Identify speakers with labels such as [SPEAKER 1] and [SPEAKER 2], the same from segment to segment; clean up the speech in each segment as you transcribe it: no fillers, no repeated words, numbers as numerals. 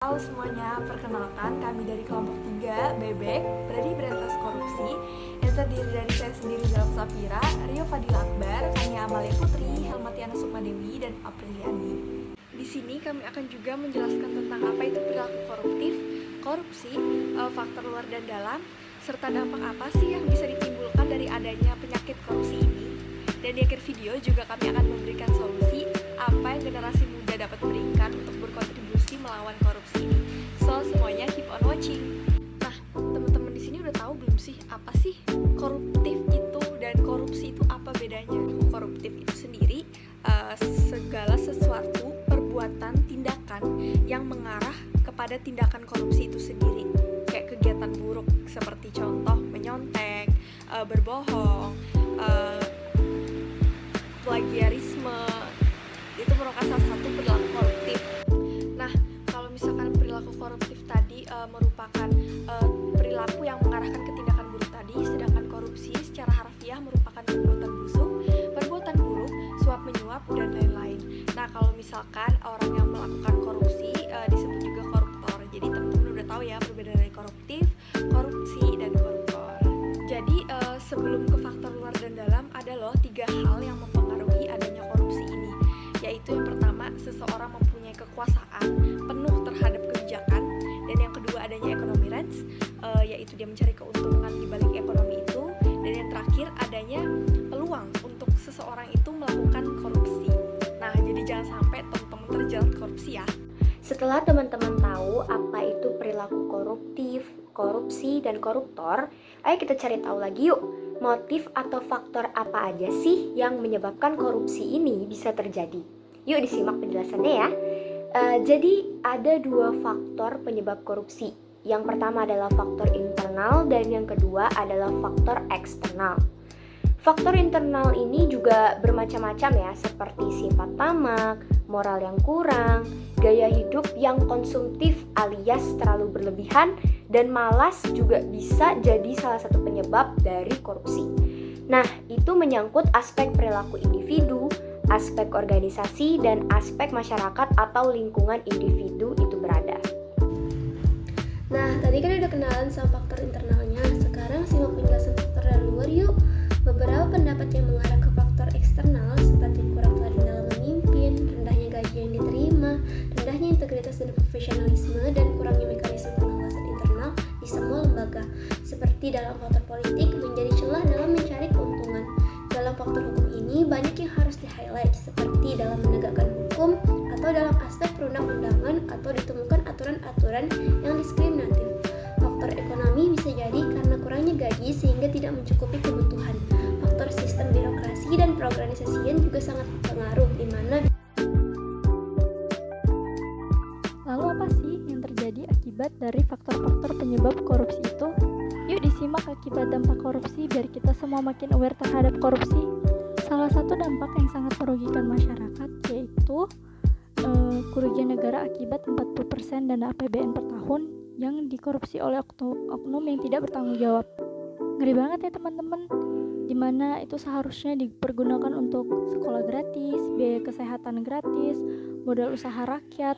[SPEAKER 1] Halo semuanya, perkenalkan kami dari kelompok 3 Bebek, Berani Berantas Korupsi yang terdiri dari saya sendiri Zalf Safira, Rio Fadil Akbar, Ania Amalia Putri, Helmatiana Sukmadewi, dan Apriliani. Di sini kami akan juga menjelaskan tentang apa itu perilaku koruptif, korupsi, faktor luar dan dalam, serta dampak apa sih yang bisa ditimbulkan dari adanya penyakit korupsi ini. Dan di akhir video juga kami akan memberikan solusi apa yang generasi muda dapat berikan untuk berkontribusi melawan korupsi ini. So, semuanya keep on watching. Nah, teman-teman di sini udah tahu belum sih apa sih koruptif itu dan korupsi itu apa bedanya? Koruptif itu sendiri segala sesuatu perbuatan tindakan yang mengarah kepada tindakan korupsi itu sendiri. Kayak kegiatan buruk seperti contoh menyontek, berbohong, plagiarisme, itu merupakan salah satu perilaku koruptif. Nah, kalau misalkan perilaku koruptif tadi merupakan perilaku yang mengarahkan ke tindakan buruk tadi, sedangkan korupsi secara harfiah merupakan perbuatan busuk, perbuatan buruk, suap menyuap, dan lain-lain. Nah, kalau misalkan orang yang melakukan korupsi disebut juga koruptor. Jadi teman-teman udah tahu ya perbedaan dari koruptif, korupsi, dan koruptor. Jadi sebelum ke faktor luar dan dalam, ada loh 3 hal yang mempengaruhi adanya korupsi ini, yaitu yang pertama, seseorang mempunyai kekuasaan penuh terhadap kebijakan, dan yang kedua adanya economy rights, yaitu dia mencari keuntungan di balik ekonomi itu, dan yang terakhir adanya peluang untuk seseorang itu melakukan korupsi. Nah, jadi jangan sampai teman-teman terjerat korupsi ya.
[SPEAKER 2] Setelah teman-teman tahu apa itu perilaku koruptif, korupsi, dan koruptor, ayo kita cari tahu lagi yuk, motif atau faktor apa aja sih yang menyebabkan korupsi ini bisa terjadi. Yuk disimak penjelasannya ya. Jadi ada 2 faktor penyebab korupsi. Yang pertama adalah faktor internal dan yang kedua adalah faktor eksternal. Faktor internal ini juga bermacam-macam ya, seperti sifat tamak, moral yang kurang, gaya hidup yang konsumtif alias terlalu berlebihan, dan malas juga bisa jadi salah satu penyebab dari korupsi. Nah, itu menyangkut aspek perilaku individu, aspek organisasi, dan aspek masyarakat atau lingkungan individu itu berada.
[SPEAKER 3] Nah, tadi kan udah kenalan sama faktor internalnya. Sekarang simak penjelasan faktor dari luar yuk. Beberapa pendapat yang mengarah ke faktor eksternal seperti kurang teladan dalam memimpin, rendahnya gaji yang diterima, rendahnya integritas dan profesionalisme, dan kurangnya mekanisme pengawasan internal di semua lembaga. Seperti dalam faktor politik, menjadi celah dalam mencari keuntungan. Dalam faktor hukum ini banyak yang harus di-highlight, seperti dalam menegakkan hukum atau dalam aspek perundang-undangan atau ditemukan aturan-aturan yang diskriminatif. Faktor ekonomi bisa jadi karena kurangnya gaji sehingga tidak mencukupi kebutuhan. Faktor sistem birokrasi dan perorganisasian juga sangat berpengaruh, di mana.
[SPEAKER 4] Lalu apa sih yang terjadi akibat dari faktor-faktor penyebab korupsi itu? Yuk disimak akibat dampak korupsi biar kita semua makin aware terhadap korupsi. Salah satu dampak yang sangat merugikan masyarakat yaitu kerugian negara akibat 40% dana APBN per tahun yang dikorupsi oleh oknum yang tidak bertanggung jawab. Ngeri banget ya teman-teman, dimana itu seharusnya dipergunakan untuk sekolah gratis, biaya kesehatan gratis, modal usaha rakyat,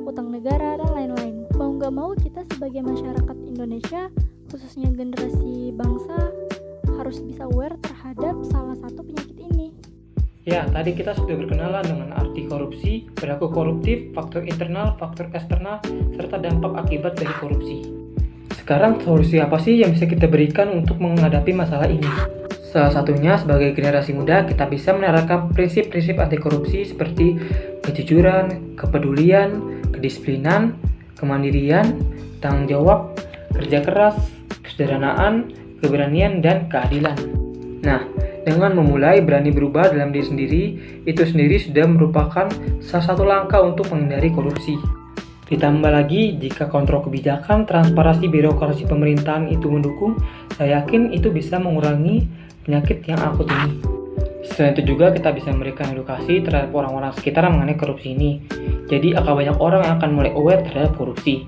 [SPEAKER 4] utang negara, dan lain-lain. Mau gak mau kita sebagai masyarakat Indonesia, khususnya generasi bangsa, harus bisa aware terhadap salah satu penyakit ini.
[SPEAKER 5] Ya, tadi kita sudah berkenalan dengan arti korupsi, perilaku koruptif, faktor internal, faktor eksternal, serta dampak akibat dari korupsi. Sekarang solusi apa sih yang bisa kita berikan untuk menghadapi masalah ini? Salah satunya sebagai generasi muda kita bisa menerapkan prinsip-prinsip anti korupsi seperti kejujuran, kepedulian, kedisiplinan, kemandirian, tanggung jawab, kerja keras, kesederhanaan, keberanian, dan keadilan. Nah, dengan memulai berani berubah dalam diri sendiri, itu sendiri sudah merupakan salah satu langkah untuk menghindari korupsi. Ditambah lagi, jika kontrol kebijakan, transparansi birokrasi pemerintahan itu mendukung, saya yakin itu bisa mengurangi penyakit yang akut ini. Selain itu juga kita bisa memberikan edukasi terhadap orang-orang sekitar mengenai korupsi ini. Jadi akan banyak orang yang akan mulai aware terhadap korupsi.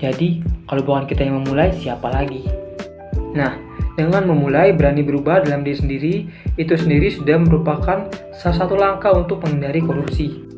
[SPEAKER 5] Jadi, kalau bukan kita yang memulai, siapa lagi? Nah, dengan memulai berani berubah dalam diri sendiri, itu sendiri sudah merupakan salah satu langkah untuk menghindari korupsi.